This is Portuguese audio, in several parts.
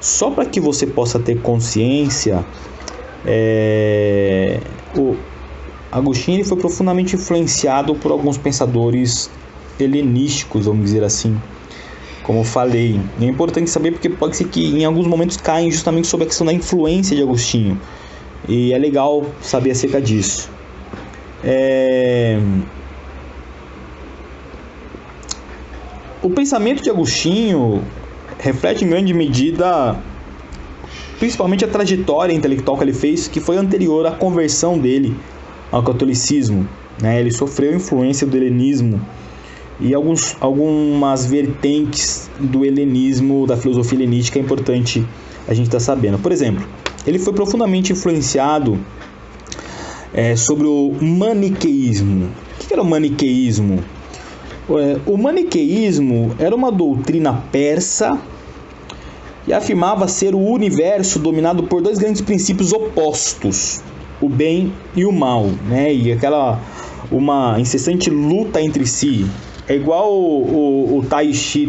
Só para que você possa ter consciência, o Agostinho ele foi profundamente influenciado por alguns pensadores helenísticos, vamos dizer assim, como eu falei. E é importante saber porque pode ser que em alguns momentos caem justamente sobre a questão da influência de Agostinho. E é legal saber acerca disso. O pensamento de Agostinho reflete em grande medida, principalmente a trajetória intelectual que ele fez, que foi anterior à conversão dele ao catolicismo, né? Ele sofreu influência do helenismo e algumas vertentes do helenismo, da filosofia helenística, é importante a gente estar sabendo. Por exemplo, ele foi profundamente influenciado sobre o maniqueísmo. O que era o maniqueísmo? O maniqueísmo era uma doutrina persa e afirmava ser o universo dominado por dois grandes princípios opostos, o bem e o mal, né? E uma incessante luta entre si. É igual o Tai Chi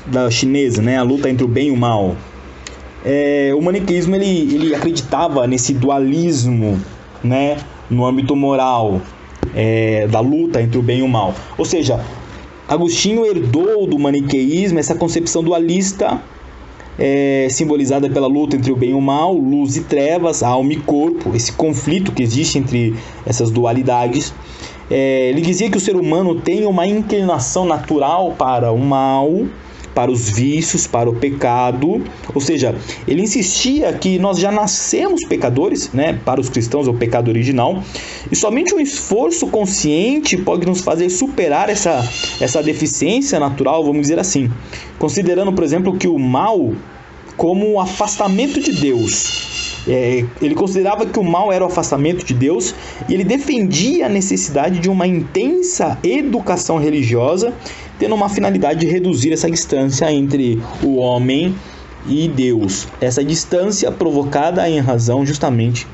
da chinesa, né? A luta entre o bem e o mal. O maniqueísmo ele acreditava nesse dualismo, né? No âmbito moral, da luta entre o bem e o mal. Ou seja, Agostinho herdou do maniqueísmo essa concepção dualista, simbolizada pela luta entre o bem e o mal, luz e trevas, alma e corpo, esse conflito que existe entre essas dualidades. Ele dizia que o ser humano tem uma inclinação natural para o mal, para os vícios, para o pecado. Ou seja, ele insistia que nós já nascemos pecadores, né? Para os cristãos é o pecado original, e somente um esforço consciente pode nos fazer superar essa deficiência natural, vamos dizer assim, considerando, por exemplo, que o mal como o afastamento de Deus. Ele considerava que o mal era o afastamento de Deus e ele defendia a necessidade de uma intensa educação religiosa, tendo uma finalidade de reduzir essa distância entre o homem e Deus. Essa distância provocada em razão justamente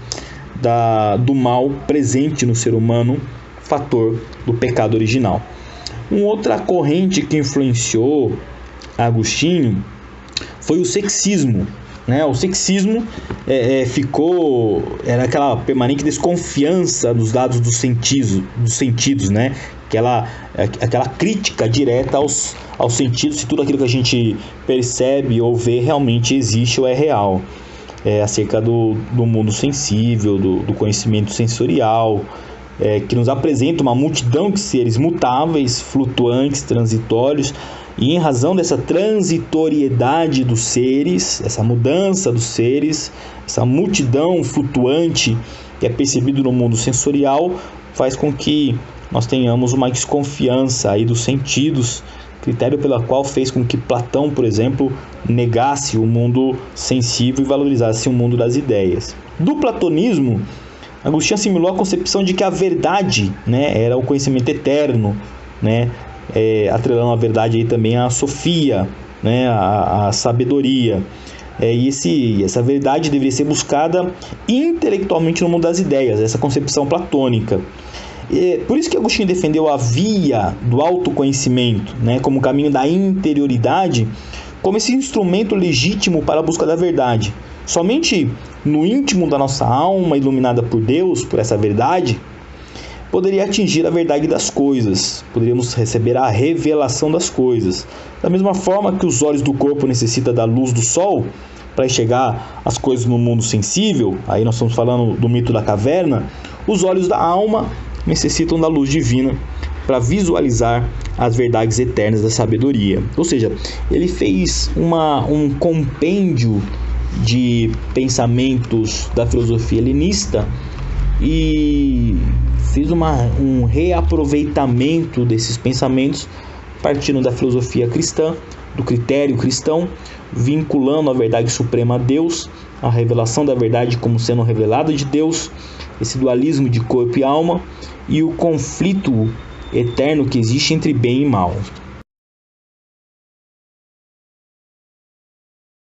do mal presente no ser humano, fator do pecado original. Uma outra corrente que influenciou Agostinho foi o sexismo, né? O sexismo era aquela permanente desconfiança dos dados dos sentidos, né? Aquela crítica direta aos sentidos, se tudo aquilo que a gente percebe ou vê realmente existe ou é real, acerca do mundo sensível, do conhecimento sensorial, que nos apresenta uma multidão de seres mutáveis, flutuantes, transitórios. E em razão dessa transitoriedade dos seres, essa mudança dos seres, essa multidão flutuante que é percebido no mundo sensorial, faz com que nós tenhamos uma desconfiança aí dos sentidos, critério pela qual fez com que Platão, por exemplo, negasse o mundo sensível e valorizasse o mundo das ideias. Do platonismo, Agostinho assimilou a concepção de que a verdade, né, era o conhecimento eterno, né, atrelando a verdade aí também a sofia, né, a sabedoria. E essa verdade deveria ser buscada intelectualmente no mundo das ideias, essa concepção platônica. Por isso que Agostinho defendeu a via do autoconhecimento, né, como caminho da interioridade, como esse instrumento legítimo para a busca da verdade. Somente no íntimo da nossa alma, iluminada por Deus, por essa verdade, poderia atingir a verdade das coisas, poderíamos receber a revelação das coisas. Da mesma forma que os olhos do corpo necessitam da luz do sol para enxergar as coisas no mundo sensível, aí nós estamos falando do mito da caverna, os olhos da alma necessitam da luz divina para visualizar as verdades eternas da sabedoria. Ou seja, ele fez um compêndio de pensamentos da filosofia helenista e fez um reaproveitamento desses pensamentos partindo da filosofia cristã, do critério cristão, vinculando a verdade suprema a Deus, a revelação da verdade como sendo revelada de Deus, esse dualismo de corpo e alma e o conflito eterno que existe entre bem e mal.